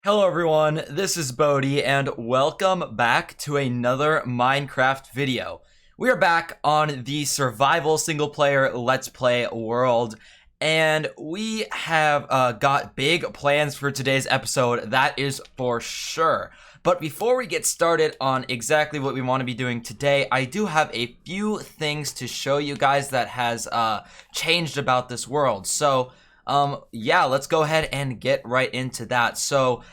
Hello everyone, this is Bodhi and welcome back to another Minecraft video. We are back on the survival single player Let's Play world and we have got big plans for today's episode, that is for sure. But before we get started on exactly what we want to be doing today, I do have a few things to show you guys that has changed about this world. So yeah, let's go ahead and get right into that. So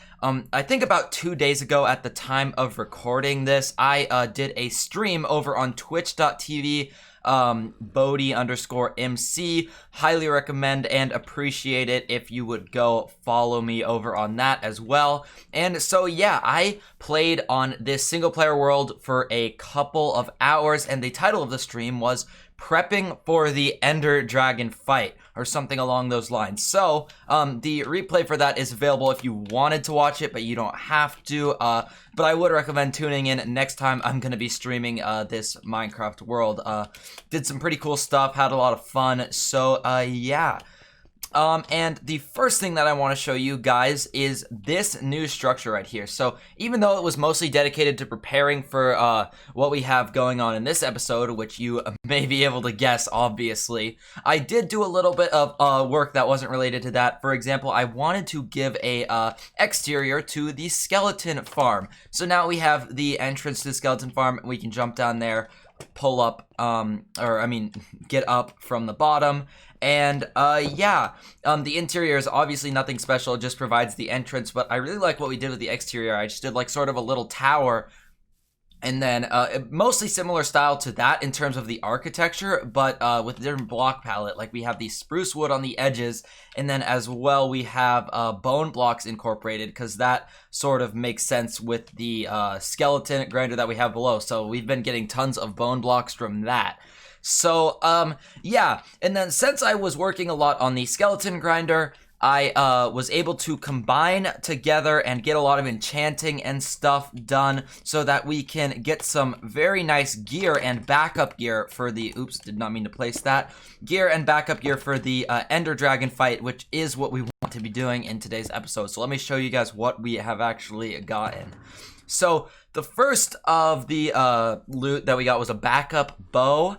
I think about 2 days ago at the time of recording this, I did a stream over on twitch.tv, Bodhi_MC. Highly recommend and appreciate it if you would go follow me over on that as well. And so yeah, I played on this single player world for a couple of hours and the title of the stream was Prepping for the Ender Dragon Fight, or something along those lines. So, the replay for that is available if you wanted to watch it, but you don't have to. But I would recommend tuning in next time I'm going to be streaming this Minecraft world. Did some pretty cool stuff, had a lot of fun, so yeah. And the first thing that I want to show you guys is this new structure right here. So even though it was mostly dedicated to preparing for what we have going on in this episode, which you may be able to guess, obviously, I did do a little bit of work that wasn't related to that. For example, I wanted to give a exterior to the skeleton farm. So now we have the entrance to the skeleton farm. We can jump down there, pull up, get up from the bottom. And yeah, the interior is obviously nothing special, it just provides the entrance, but I really like what we did with the exterior. I just did like sort of a little tower, and then mostly similar style to that in terms of the architecture, but with a different block palette. Like we have the spruce wood on the edges, and then as well we have bone blocks incorporated, because that sort of makes sense with the skeleton grinder that we have below. So we've been getting tons of bone blocks from that. So, yeah, and then since I was working a lot on the skeleton grinder, I was able to combine together and get a lot of enchanting and stuff done so that we can get some very nice gear and backup gear for the, oops, did not mean to place that, gear and backup gear for the Ender Dragon fight, which is what we want to be doing in today's episode. So let me show you guys what we have actually gotten. So the first of the loot that we got was a backup bow,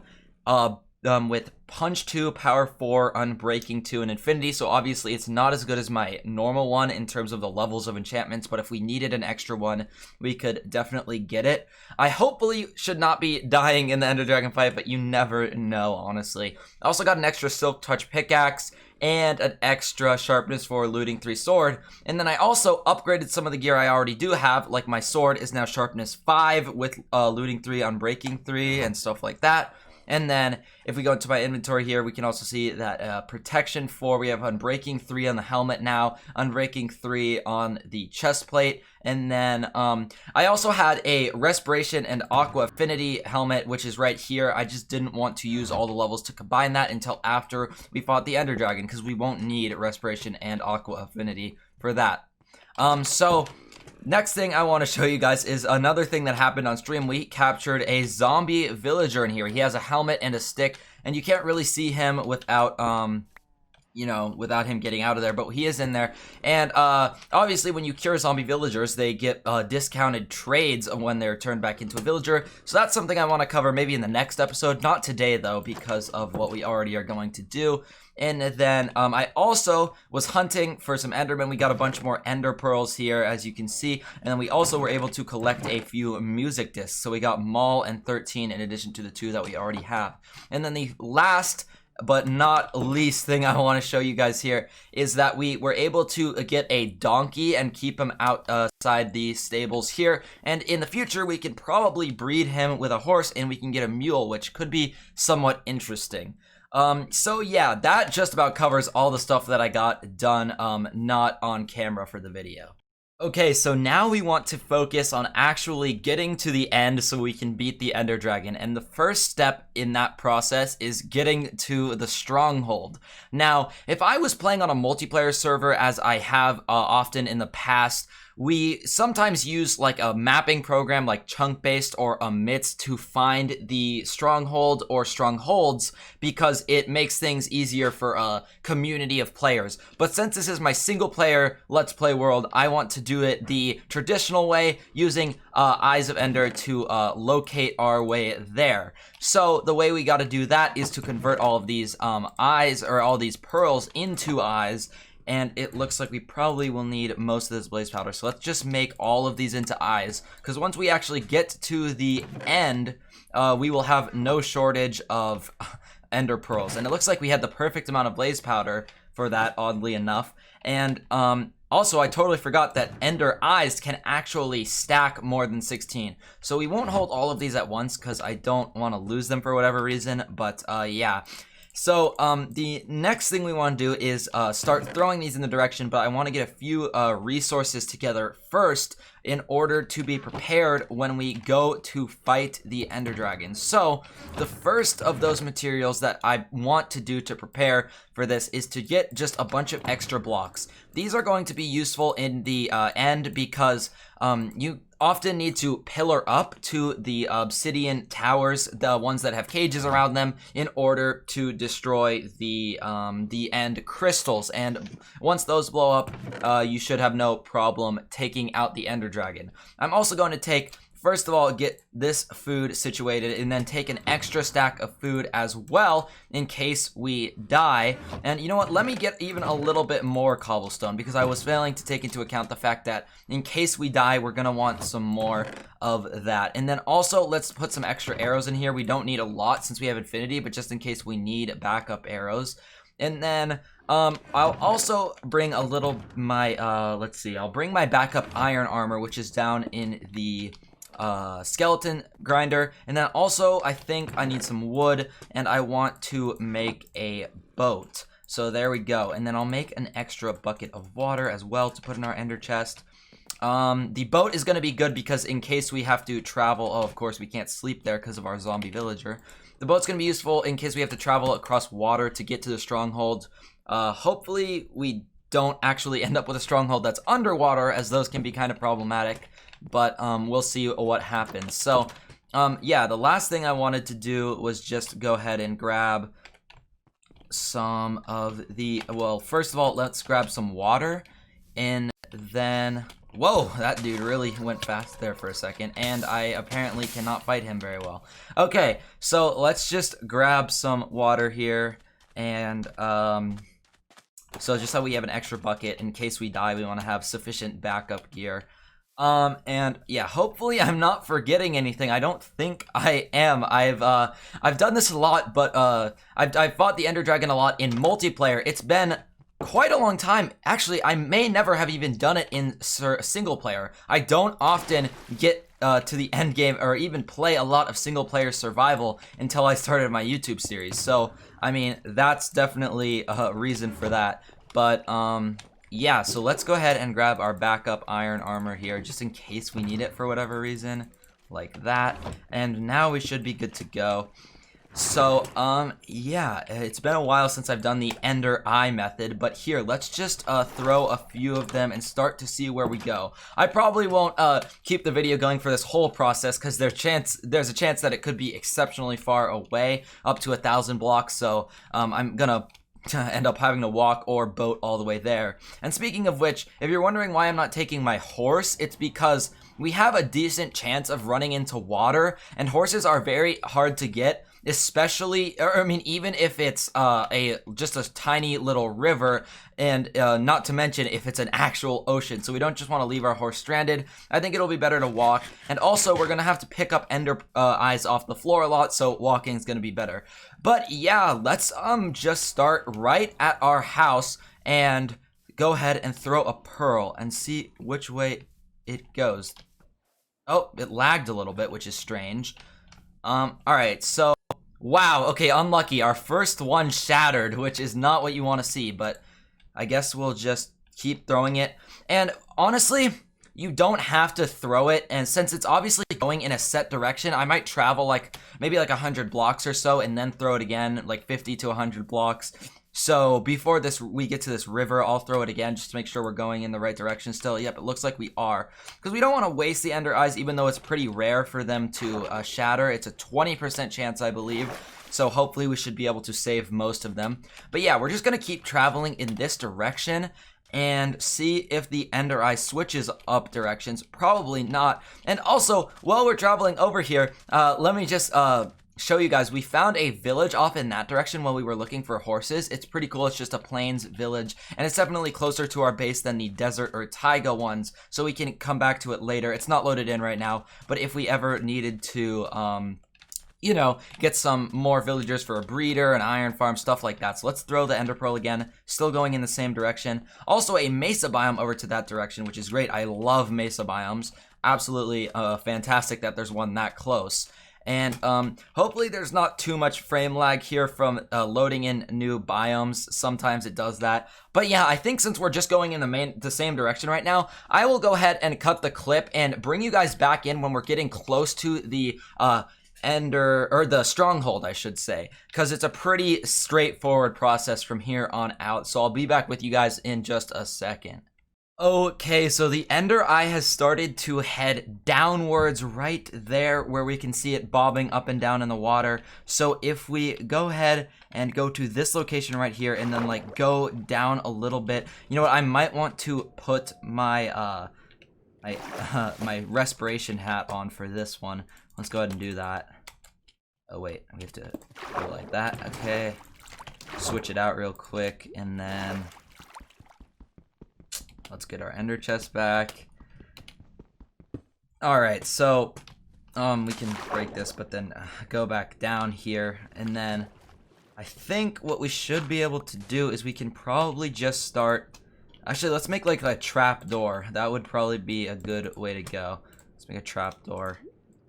with punch 2, power 4, unbreaking 2, and infinity. So obviously it's not as good as my normal one in terms of the levels of enchantments, but if we needed an extra one, we could definitely get it. I hopefully should not be dying in the Ender Dragon fight, but you never know, honestly. I also got an extra silk touch pickaxe and an extra sharpness 4 looting 3 sword, and then I also upgraded some of the gear I already do have. Like my sword is now sharpness 5 with looting 3, unbreaking 3, and stuff like that. And then if we go into my inventory here, we can also see that protection 4, we have unbreaking 3 on the helmet now, unbreaking 3 on the chest plate, and then I also had a respiration and aqua affinity helmet, which is right here. I just didn't want to use all the levels to combine that until after we fought the Ender Dragon, because we won't need respiration and aqua affinity for that. So next thing I want to show you guys is another thing that happened on stream. We captured a zombie villager in here. He has a helmet and a stick, and you can't really see him without, without him getting out of there, but he is in there. And obviously when you cure zombie villagers, they get discounted trades when they're turned back into a villager. So that's something I want to cover maybe in the next episode. Not today though, because of what we already are going to do. And then I also was hunting for some endermen. We got a bunch more ender pearls here, as you can see. And then we also were able to collect a few music discs. So we got Maul and 13 in addition to the 2 that we already have. And then the last but not least thing I want to show you guys here is that we were able to get a donkey and keep him outside the stables here. And in the future, we can probably breed him with a horse and we can get a mule, which could be somewhat interesting. So yeah, that just about covers all the stuff that I got done, not on camera for the video. Okay, so now we want to focus on actually getting to the end so we can beat the Ender Dragon, and the first step in that process is getting to the stronghold. Now, if I was playing on a multiplayer server, as I have often in the past, we sometimes use like a mapping program like Chunk-Based or Emits to find the stronghold or strongholds because it makes things easier for a community of players. But since this is my single player Let's Play world, I want to do it the traditional way using Eyes of Ender to locate our way there. So the way we got to do that is to convert all of these eyes, or all these pearls, into eyes. And it looks like we probably will need most of this blaze powder. So let's just make all of these into eyes, because once we actually get to the end, we will have no shortage of ender pearls. And it looks like we had the perfect amount of blaze powder for that, oddly enough. And also, I totally forgot that ender eyes can actually stack more than 16. So we won't hold all of these at once, because I don't want to lose them for whatever reason. But yeah. So the next thing we want to do is start throwing these in the direction, but I want to get a few resources together first in order to be prepared when we go to fight the Ender Dragon. So the first of those materials that I want to do to prepare for this is to get just a bunch of extra blocks. These are going to be useful in the end, because you often need to pillar up to the obsidian towers, the ones that have cages around them, in order to destroy the end crystals. And once those blow up, you should have no problem taking out the Ender Dragon. I'm also going to take, first of all, get this food situated, and then take an extra stack of food as well in case we die. And you know what? Let me get even a little bit more cobblestone, because I was failing to take into account the fact that in case we die, we're gonna want some more of that. And then also, let's put some extra arrows in here. We don't need a lot since we have infinity, but just in case we need backup arrows. And then I'll also bring a little let's see, I'll bring my backup iron armor, which is down in the skeleton grinder. And then also, I think I need some wood, and I want to make a boat. So there we go. And then I'll make an extra bucket of water as well to put in our ender chest. The boat is going to be good because in case we have to travel, oh, of course we can't sleep there because of our zombie villager. The boat's going to be useful in case we have to travel across water to get to the stronghold. Hopefully we don't actually end up with a stronghold that's underwater, as those can be kind of problematic. But we'll see what happens. So yeah, the last thing I wanted to do was just go ahead and grab some of the, well, first of all, let's grab some water, and then, whoa, that dude really went fast there for a second, and I apparently cannot fight him very well. Okay, so let's just grab some water here, and so just so we have an extra bucket in case we die, we want to have sufficient backup gear. And yeah, hopefully I'm not forgetting anything. I don't think I am. I've done this a lot, but I've fought the Ender Dragon a lot in multiplayer. It's been quite a long time. Actually, I may never have even done it in single player. I don't often get to the end game or even play a lot of single player survival until I started my YouTube series. So, I mean, that's definitely a reason for that. But, yeah, so let's go ahead and grab our backup iron armor here, just in case we need it for whatever reason, like that. And now we should be good to go. So, yeah, it's been a while since I've done the Ender Eye method, but here, let's just throw a few of them and start to see where we go. I probably won't keep the video going for this whole process, because there's a chance that it could be exceptionally far away, up to 1,000 blocks, so I'm gonna end up having to walk or boat all the way there. And speaking of which, if you're wondering why I'm not taking my horse, it's because we have a decent chance of running into water, and horses are very hard to get, especially, or I mean, even if it's just a tiny little river, and not to mention if it's an actual ocean. So we don't just want to leave our horse stranded. I think it'll be better to walk. And also, we're gonna have to pick up ender eyes off the floor a lot, so walking is gonna be better. But yeah, let's just start right at our house and go ahead and throw a pearl and see which way it goes. Oh, it lagged a little bit, which is strange. Alright, so wow, okay, unlucky. Our first one shattered, which is not what you want to see, but I guess we'll just keep throwing it. And honestly, you don't have to throw it, and since it's obviously going in a set direction, I might travel maybe 100 blocks or so and then throw it again, like 50 to 100 blocks. So before we get to this river, I'll throw it again just to make sure we're going in the right direction still. Yep, it looks like we are. Because we don't want to waste the ender eyes, even though it's pretty rare for them to shatter. It's a 20% chance, I believe. So hopefully we should be able to save most of them. But yeah, we're just going to keep traveling in this direction. and see if the Ender Eye switches up directions. Probably not. And also, while we're traveling over here, let me just show you guys. We found a village off in that direction while we were looking for horses. It's pretty cool. It's just a plains village, and it's definitely closer to our base than the desert or taiga ones, so we can come back to it later. It's not loaded in right now, but if we ever needed to you know, get some more villagers for a breeder, an iron farm, stuff like that. So let's throw the Ender Pearl again, still going in the same direction. Also a mesa biome over to that direction, which is great. I love mesa biomes. Absolutely fantastic that there's one that close. And hopefully there's not too much frame lag here from loading in new biomes. Sometimes it does that. But yeah, I think since we're just going in the same direction right now, I will go ahead and cut the clip and bring you guys back in when we're getting close to the Ender, or the stronghold, I should say, because it's a pretty straightforward process from here on out. So I'll be back with you guys in just a second. Okay, so the Ender Eye has started to head downwards right there where we can see it bobbing up and down in the water. So if we go ahead and go to this location right here and then like go down a little bit, you know what, I might want to put my my respiration hat on for this one. Let's go ahead and do that. Oh wait, we have to go like that. Okay. Switch it out real quick, and then let's get our ender chest back. Alright, so we can break this, but then go back down here, and then I think what we should be able to do is we can probably just start. Actually, let's make like a trap door. That would probably be a good way to go. Let's make a trap door.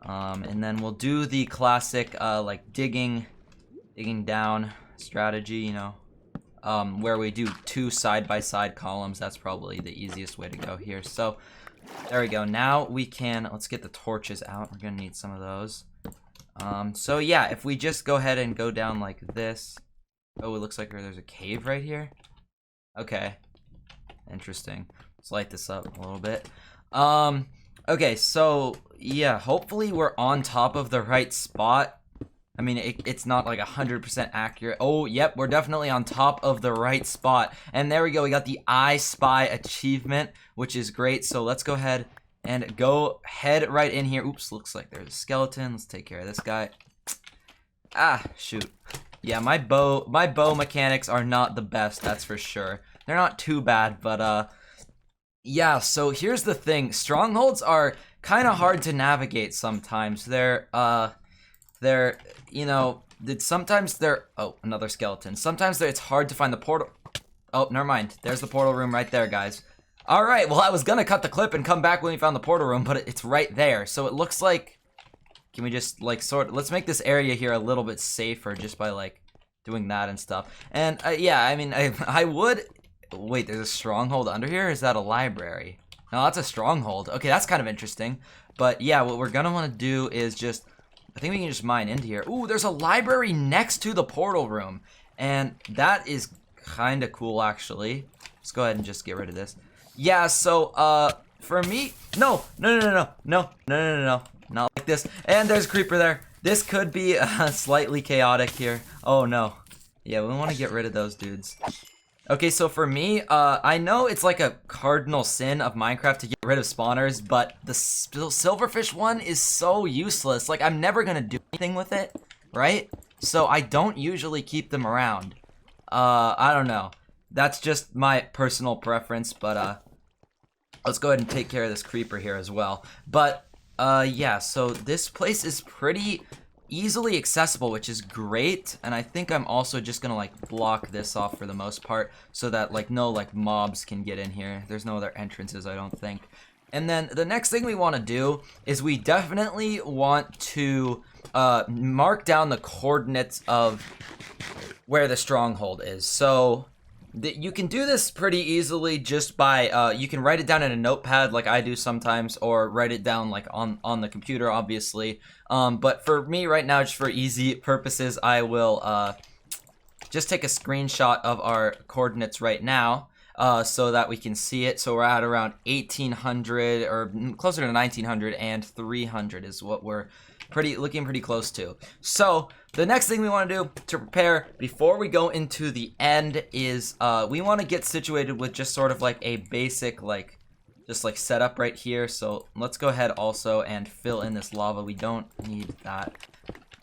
And then we'll do the classic like digging down strategy, you know, where we do 2 side-by-side columns. That's probably the easiest way to go here. So there we go. Now we can, let's get the torches out. We're gonna need some of those. So yeah, if we just go ahead and go down like this. Oh, it looks like there's a cave right here. Okay, interesting. Let's light this up a little bit. Okay, so yeah, hopefully we're on top of the right spot. I mean, it's not like 100% accurate. Oh, yep, we're definitely on top of the right spot. And there we go, we got the I Spy achievement, which is great. So let's go ahead and head right in here. Oops, looks like there's a skeleton. Let's take care of this guy. Ah, shoot. Yeah, my bow mechanics are not the best, that's for sure. They're not too bad, but yeah, so here's the thing. Strongholds are kind of hard to navigate sometimes. They're you know, sometimes they're, oh, another skeleton. Sometimes it's hard to find the portal. Oh, never mind. There's the portal room right there, guys. All right, well, I was gonna cut the clip and come back when we found the portal room, but it's right there. So it looks like, can we just like let's make this area here a little bit safer just by like doing that and stuff. And yeah, I mean, I would. Wait, there's a stronghold under here? Is that a library? No, that's a stronghold. Okay, that's kind of interesting. But yeah, what we're gonna want to do is just, I think we can just mine into here. Ooh, there's a library next to the portal room. And that is kind of cool, actually. Let's go ahead and just get rid of this. Yeah, so, for me, no, not like this. And there's a creeper there. This could be slightly chaotic here. Oh, no. Yeah, we want to get rid of those dudes. Okay, so for me, I know it's like a cardinal sin of Minecraft to get rid of spawners, but the silverfish one is so useless. Like, I'm never gonna do anything with it, right? So I don't usually keep them around. I don't know. That's just my personal preference, but let's go ahead and take care of this creeper here as well. But yeah, so this place is pretty easily accessible, which is great. And I think I'm also just gonna like block this off for the most part so that like no like mobs can get in here. There's no other entrances, I don't think. And then the next thing we want to do is we definitely want to mark down the coordinates of where the stronghold is. So you can do this pretty easily just by you can write it down in a notepad like I do sometimes, or write it down like on the computer, obviously. But for me right now, just for easy purposes, I will just take a screenshot of our coordinates right now so that we can see it. So we're at around 1800 or closer to 1900 and 300 is what we're looking pretty close to. So the next thing we want to do to prepare before we go into the end is we want to get situated with just sort of like a basic just like setup right here. So let's go ahead also and fill in this lava. We don't need that.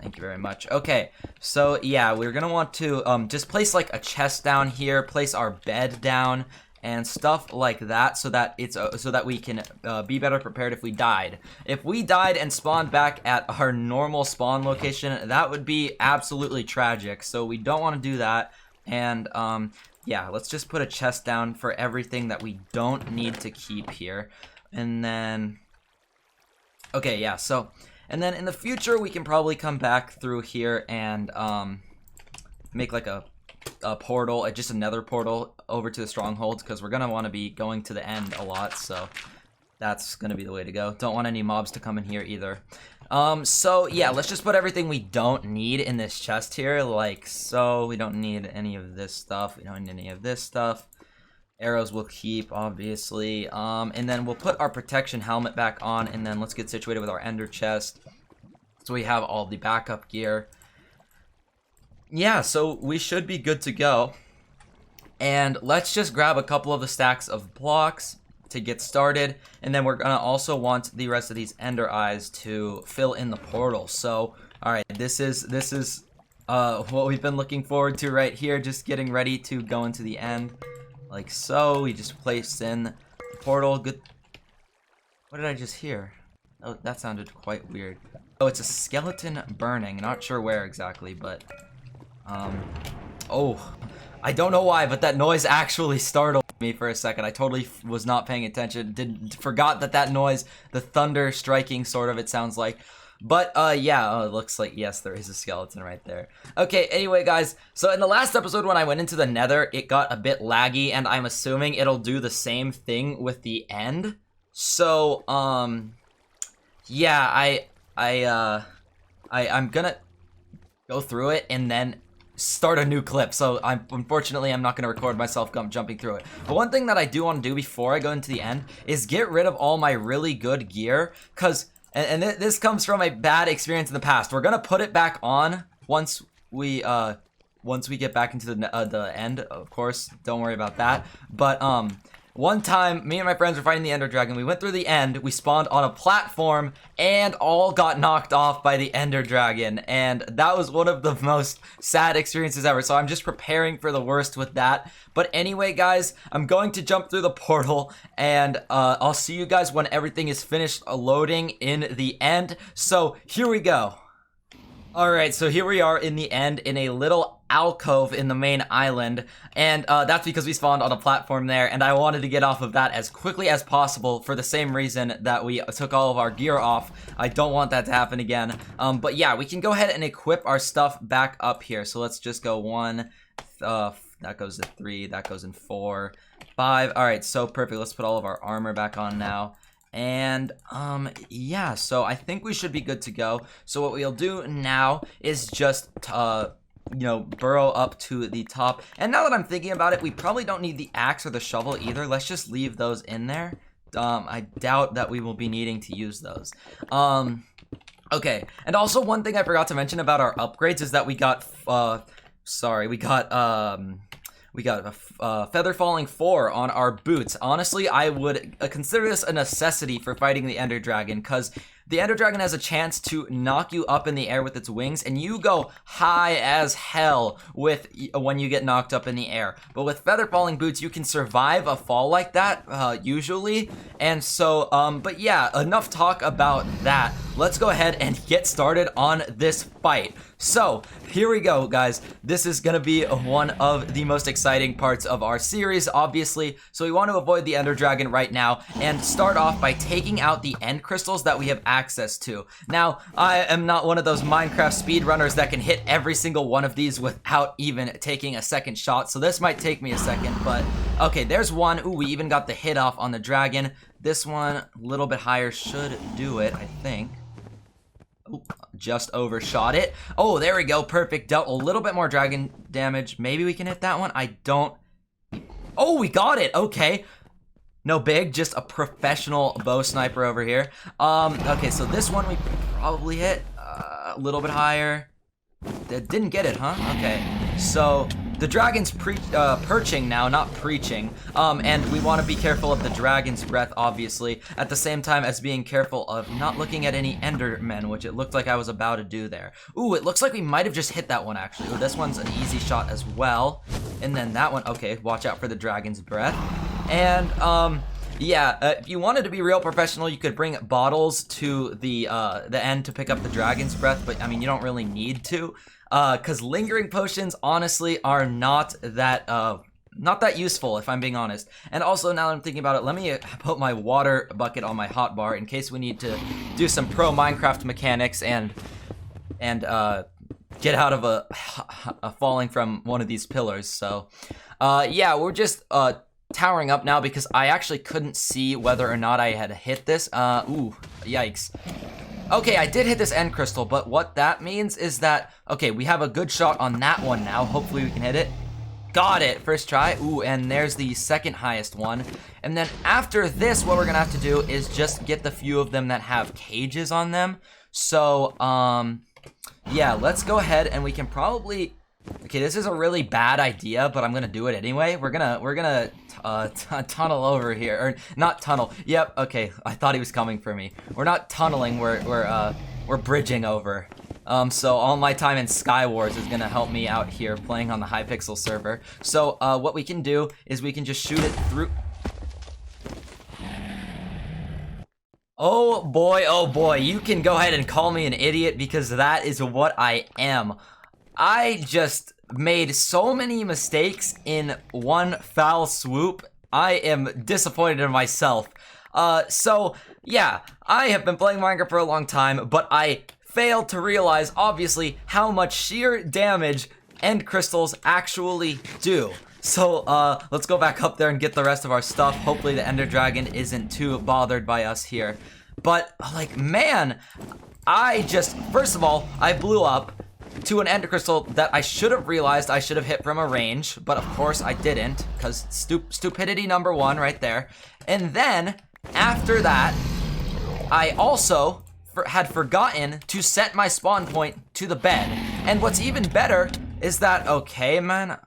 Thank you very much. Okay, so yeah, we're gonna want to just place like a chest down here, place our bed down, and stuff like that, so that it's so that we can be better prepared if we died. If we died and spawned back at our normal spawn location, that would be absolutely tragic. So we don't want to do that. And yeah, let's just put a chest down for everything that we don't need to keep here. And then, okay, yeah, so. And then in the future, we can probably come back through here and make like a portal, just another portal over to the strongholds, because we're going to want to be going to the end a lot, so that's going to be the way to go. Don't want any mobs to come in here either. So yeah, let's just put everything we don't need in this chest here, like so. We don't need any of this stuff. We don't need any of this stuff. Arrows we'll keep, obviously. And then we'll put our protection helmet back on, and then let's get situated with our ender chest. So we have all the backup gear. Yeah, so we should be good to go. And let's just grab a couple of the stacks of blocks to get started. And then we're gonna also want the rest of these ender eyes to fill in the portal. So, alright, this is what we've been looking forward to right here, just getting ready to go into the end. Like so, we just placed in the portal. Good. What did I just hear? Oh, that sounded quite weird. Oh, it's a skeleton burning. Not sure where exactly, but oh, I don't know why, but that noise actually startled me for a second. I totally was not paying attention. Forgot that noise, the thunder striking sort of, it sounds like. But, yeah, it looks like, yes, there is a skeleton right there. Okay, anyway, guys, so in the last episode when I went into the nether, it got a bit laggy, and I'm assuming it'll do the same thing with the end. So, yeah, I'm gonna go through it and then start a new clip. So, unfortunately, I'm not gonna record myself jumping through it. But one thing that I do want to do before I go into the end is get rid of all my really good gear, because... And this comes from a bad experience in the past. We're gonna put it back on once we get back into the end. Of course, don't worry about that. But one time, me and my friends were fighting the Ender Dragon. We went through the end. We spawned on a platform and all got knocked off by the Ender Dragon. And that was one of the most sad experiences ever. So I'm just preparing for the worst with that. But anyway, guys, I'm going to jump through the portal, and I'll see you guys when everything is finished loading in the end. So here we go. Alright, so here we are in the end in a little alcove in the main island, and that's because we spawned on a platform there, and I wanted to get off of that as quickly as possible for the same reason that we took all of our gear off. I don't want that to happen again. But yeah, we can go ahead and equip our stuff back up here. So let's just go 1, that goes to 3, that goes in 4, 5. Alright, so perfect. Let's put all of our armor back on now. And, yeah, so I think we should be good to go. So what we'll do now is just, you know, burrow up to the top. And now that I'm thinking about it, we probably don't need the axe or the shovel either. Let's just leave those in there. I doubt that we will be needing to use those. Okay, and also one thing I forgot to mention about our upgrades is that we got, we got a Feather Falling 4 on our boots. Honestly, I would consider this a necessity for fighting the Ender Dragon, because the Ender Dragon has a chance to knock you up in the air with its wings, and you go high as hell when you get knocked up in the air. But with Feather Falling boots, you can survive a fall like that, usually. And so, but yeah, enough talk about that. Let's go ahead and get started on this fight. So, here we go, guys. This is gonna be one of the most exciting parts of our series, obviously. So we want to avoid the Ender Dragon right now and start off by taking out the end crystals that we have access to. Now, I am not one of those Minecraft speedrunners that can hit every single one of these without even taking a second shot, so this might take me a second, but okay, there's one. Ooh, we even got the hit off on the dragon. This one, a little bit higher, should do it, I think. Ooh, just overshot it. Oh, there we go. Perfect. Dealt a little bit more dragon damage. Maybe we can hit that one. I don't. Oh, we got it. Okay. No big. Just a professional bow sniper over here. Okay, so this one we probably hit. a little bit higher. Didn't get it, huh? Okay. So the dragon's perching now, not preaching. And we want to be careful of the dragon's breath, obviously, at the same time as being careful of not looking at any endermen, which it looked like I was about to do there. Ooh, it looks like we might have just hit that one, actually. Ooh, this one's an easy shot as well. And then that one, okay, watch out for the dragon's breath. And, yeah, if you wanted to be real professional, you could bring bottles to the end to pick up the dragon's breath, but I mean, you don't really need to, because lingering potions, honestly, are not that useful, if I'm being honest. And also, now that I'm thinking about it, let me put my water bucket on my hotbar in case we need to do some pro Minecraft mechanics and get out of a falling from one of these pillars. So, yeah, we're just, towering up now because I actually couldn't see whether or not I had hit this. Ooh, yikes. Okay, I did hit this end crystal, but what that means is that, okay, we have a good shot on that one now. Hopefully we can hit it. Got it, first try. Ooh, and there's the second highest one. And then after this, what we're gonna have to do is just get the few of them that have cages on them. So, yeah, let's go ahead and we can probably... Okay, this is a really bad idea, but I'm gonna do it anyway. We're gonna tunnel over here, or not tunnel. Yep. Okay, I thought he was coming for me. We're not tunneling. We're bridging over. So all my time in Skywars is gonna help me out here playing on the Hypixel server. So what we can do is we can just shoot it through. Oh boy, you can go ahead and call me an idiot because that is what I am. I just made so many mistakes in one foul swoop. I am disappointed in myself. So, yeah, I have been playing Minecraft for a long time, but I failed to realize, obviously, how much sheer damage end crystals actually do. So, let's go back up there and get the rest of our stuff. Hopefully the Ender Dragon isn't too bothered by us here. But, like, man, first of all, I blew up to an ender crystal that I should have realized I should have hit from a range, but of course I didn't, because stupidity number one right there. And then, after that, I also had forgotten to set my spawn point to the bed. And what's even better is that, okay, man,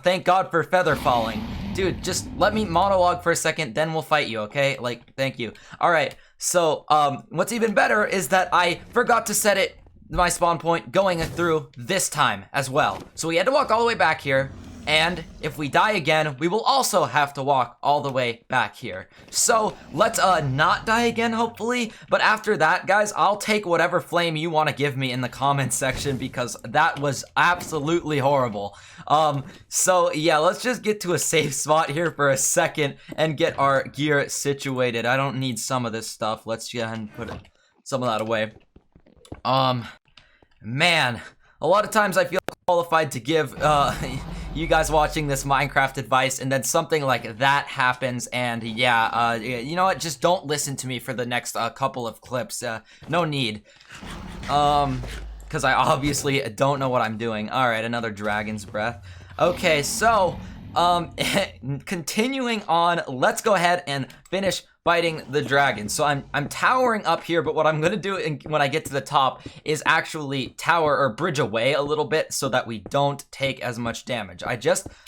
thank God for feather falling. Dude, just let me monologue for a second, then we'll fight you, okay? Like, thank you. Alright, so, what's even better is that I forgot to set it my spawn point going through this time as well. So we had to walk all the way back here, and if we die again, we will also have to walk all the way back here. So let's not die again, hopefully. But after that, guys, I'll take whatever flame you want to give me in the comments section because that was absolutely horrible. So yeah, let's just get to a safe spot here for a second and get our gear situated. I don't need some of this stuff. Let's go ahead and put some of that away. Man, a lot of times I feel qualified to give you guys watching this Minecraft advice, and then something like that happens, and yeah, you know what, just don't listen to me for the next couple of clips, no need, because I obviously don't know what I'm doing. Alright, another dragon's breath. Okay, so, continuing on, let's go ahead and finish fighting the dragon. So I'm towering up here, but what I'm gonna do when I get to the top is actually tower or bridge away a little bit so that we don't take as much damage.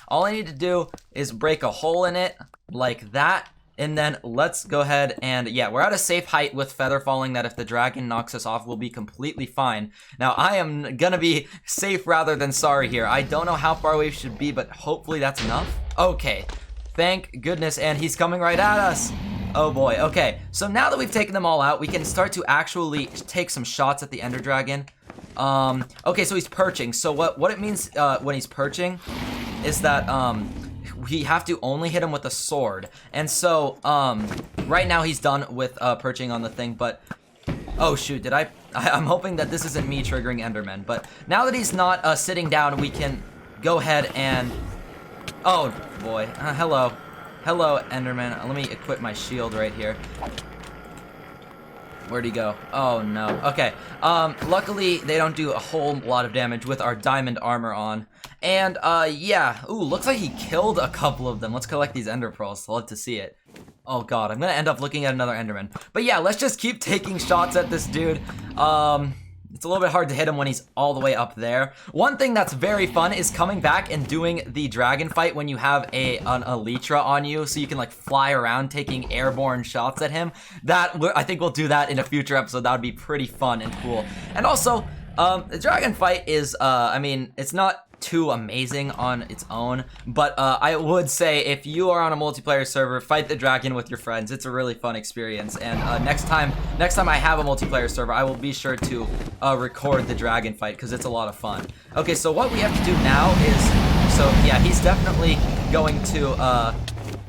All I need to do is break a hole in it like that, and then let's go ahead and, yeah, we're at a safe height with feather falling that if the dragon knocks us off, we'll be completely fine. Now, I am gonna be safe rather than sorry here. I don't know how far away we should be, but hopefully that's enough. Okay, thank goodness, and he's coming right at us. Oh boy, okay, so now that we've taken them all out, we can start to actually take some shots at the Ender Dragon. Okay, so he's perching. So what it means when he's perching is that we have to only hit him with a sword. And so right now he's done with perching on the thing, but oh shoot, I'm hoping that this isn't me triggering Endermen, but now that he's not sitting down, we can go ahead and, oh boy, hello. Hello, Enderman. Let me equip my shield right here. Where'd he go? Oh, no. Okay. Luckily, they don't do a whole lot of damage with our diamond armor on. And, yeah. Ooh, looks like he killed a couple of them. Let's collect these ender pearls. I'll love to see it. Oh, God. I'm gonna end up looking at another Enderman. But, yeah, let's just keep taking shots at this dude. it's a little bit hard to hit him when he's all the way up there. One thing that's very fun is coming back and doing the dragon fight when you have an elytra on you, so you can like fly around taking airborne shots at him. I think we'll do that in a future episode. That would be pretty fun and cool. And also, the dragon fight is, I mean, it's not too amazing on its own, but I would say if you are on a multiplayer server, fight the dragon with your friends. It's a really fun experience, and next time I have a multiplayer server, I will be sure to record the dragon fight because it's a lot of fun. Okay, so what we have to do now is, so yeah, he's definitely going to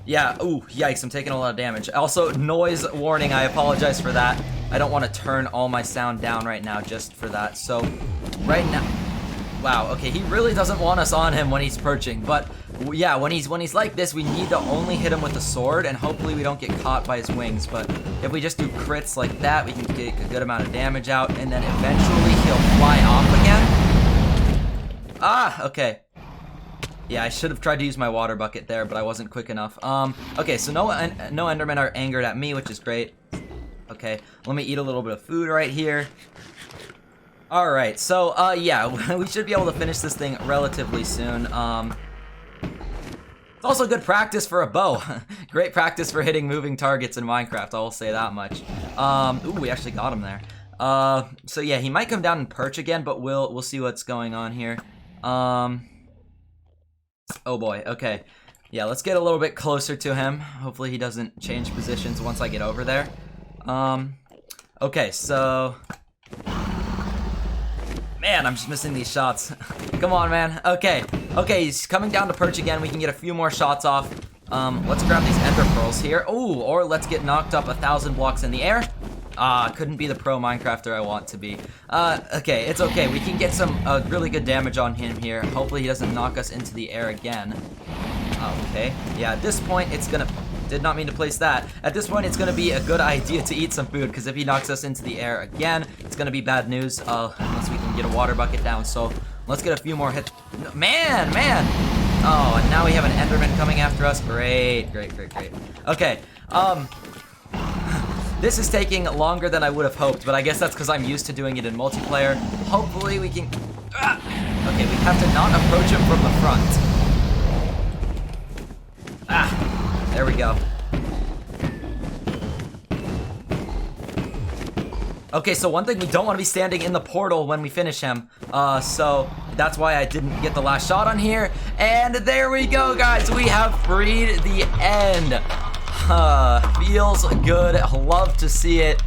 yeah, ooh, yikes, I'm taking a lot of damage. Also, noise warning, I apologize for that. I don't want to turn all my sound down right now just for that. So right now, wow, okay, he really doesn't want us on him when he's perching, but yeah, when he's like this, we need to only hit him with the sword, and hopefully we don't get caught by his wings. But if we just do crits like that, we can get a good amount of damage out, and then eventually he'll fly off again. Ah, okay. Yeah, I should have tried to use my water bucket there, but I wasn't quick enough. Okay, so no Endermen are angered at me, which is great. Okay, let me eat a little bit of food right here. Alright, so, yeah, we should be able to finish this thing relatively soon. It's also good practice for a bow. Great practice for hitting moving targets in Minecraft, I will say that much. Ooh, we actually got him there. So yeah, he might come down and perch again, but we'll see what's going on here. Oh boy, okay. Yeah, let's get a little bit closer to him. Hopefully he doesn't change positions once I get over there. Okay, so... Man, I'm just missing these shots. Come on, man. Okay, he's coming down to perch again. We can get a few more shots off. Let's grab these ender pearls here. Ooh, or let's get knocked up 1,000 blocks in the air. Couldn't be the pro Minecrafter I want to be. Okay, it's okay. We can get some really good damage on him here. Hopefully he doesn't knock us into the air again. Okay, yeah, at this point, it's gonna... Did not mean to place that. At this point, it's gonna be a good idea to eat some food, because if he knocks us into the air again, it's gonna be bad news, unless we can get a water bucket down. So, let's get a few more hits. Man! Oh, and now we have an Enderman coming after us. Great. Okay, this is taking longer than I would have hoped, but I guess that's because I'm used to doing it in multiplayer. Hopefully we can... Okay, we have to not approach him from the front. There we go. Okay, so one thing, we don't want to be standing in the portal when we finish him. So that's why I didn't get the last shot on here. And there we go, guys. We have freed the end. Feels good. Love to see it.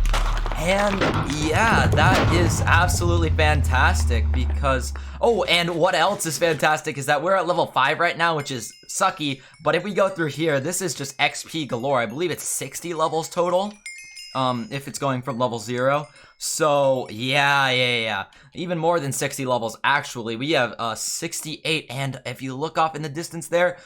And yeah, that is absolutely fantastic because... Oh, and what else is fantastic is that we're at level 5 right now, which is sucky. But if we go through here, this is just XP galore. I believe it's 60 levels total, if it's going from level 0. So, yeah. Even more than 60 levels, actually. We have 68, and if you look off in the distance there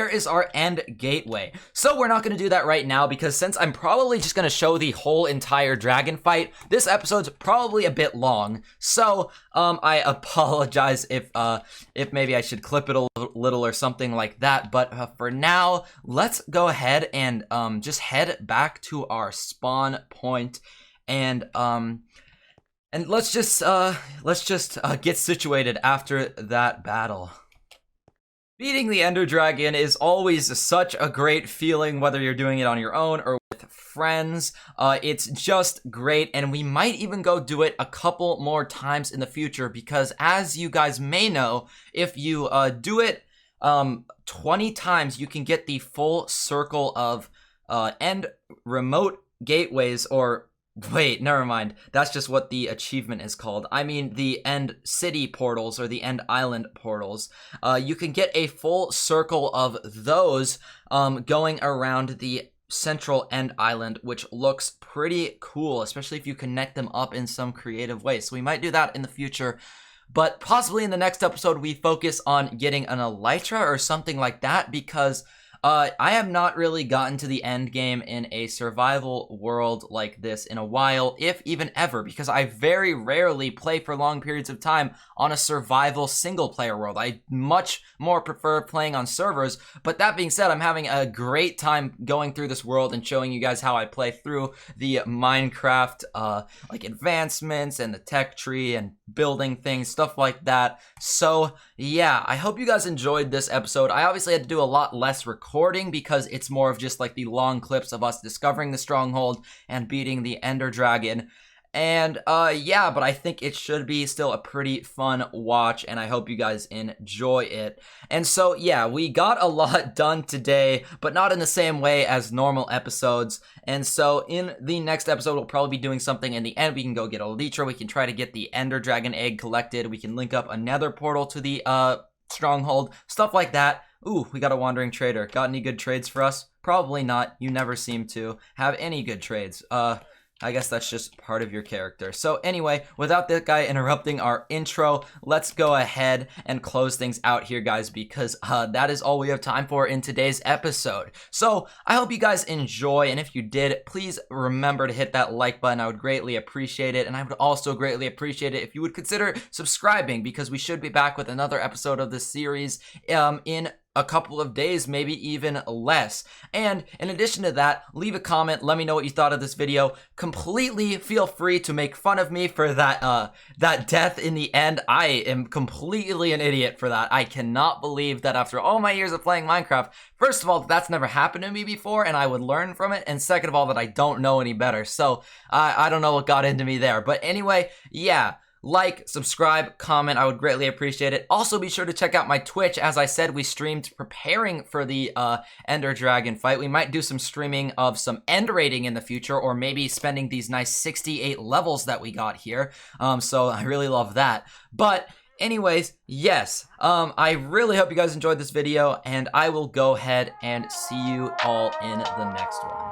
is our end gateway. So we're not going to do that right now, because since I'm probably just going to show the whole entire dragon fight, this episode's probably a bit long. So, I apologize if maybe I should clip it a little or something like that. But for now, let's go ahead and just head back to our spawn point. And let's just get situated after that battle. Beating the Ender Dragon is always such a great feeling, whether you're doing it on your own or with friends. It's just great, and we might even go do it a couple more times in the future, because as you guys may know, if you do it 20 times, you can get the full circle of end remote gateways, or wait, never mind. That's just what the achievement is called. I mean the end city portals, or the end island portals. You can get a full circle of those going around the central end island, which looks pretty cool, especially if you connect them up in some creative way. So we might do that in the future. But possibly in the next episode, we focus on getting an elytra or something like that, because I have not really gotten to the end game in a survival world like this in a while, if even ever, because I very rarely play for long periods of time on a survival single player world. I much more prefer playing on servers, but that being said, I'm having a great time going through this world and showing you guys how I play through the Minecraft like advancements and the tech tree and building things, stuff like that. So yeah, I hope you guys enjoyed this episode. I obviously had to do a lot less recording because it's more of just like the long clips of us discovering the stronghold and beating the Ender Dragon. And yeah, but I think it should be still a pretty fun watch, and I hope you guys enjoy it. And so yeah, we got a lot done today, but not in the same way as normal episodes. And so in the next episode, we'll probably be doing something in the end. We can go get a Elytra, we can try to get the Ender Dragon egg collected, we can link up a nether portal to the stronghold, stuff like that. Ooh, we got a wandering trader. Got any good trades for us? Probably not. You never seem to have any good trades. I guess that's just part of your character. So anyway, without that guy interrupting our intro, let's go ahead and close things out here, guys, because that is all we have time for in today's episode. So I hope you guys enjoy, and if you did, please remember to hit that like button. I would greatly appreciate it, and I would also greatly appreciate it if you would consider subscribing, because we should be back with another episode of this series in a couple of days, maybe even less. And in addition to that, leave a comment, let me know what you thought of this video. Completely feel free to make fun of me for that that death in the end. I am completely an idiot for that. I cannot believe that after all my years of playing Minecraft, first of all, that's never happened to me before and I would learn from it, and second of all, that I don't know any better. So I don't know what got into me there, but anyway, yeah. Like, subscribe, comment, I would greatly appreciate it. Also, be sure to check out my Twitch. As I said, we streamed preparing for the Ender Dragon fight. We might do some streaming of some end raiding in the future, or maybe spending these nice 68 levels that we got here. So I really love that. But anyways, yes, I really hope you guys enjoyed this video, and I will go ahead and see you all in the next one.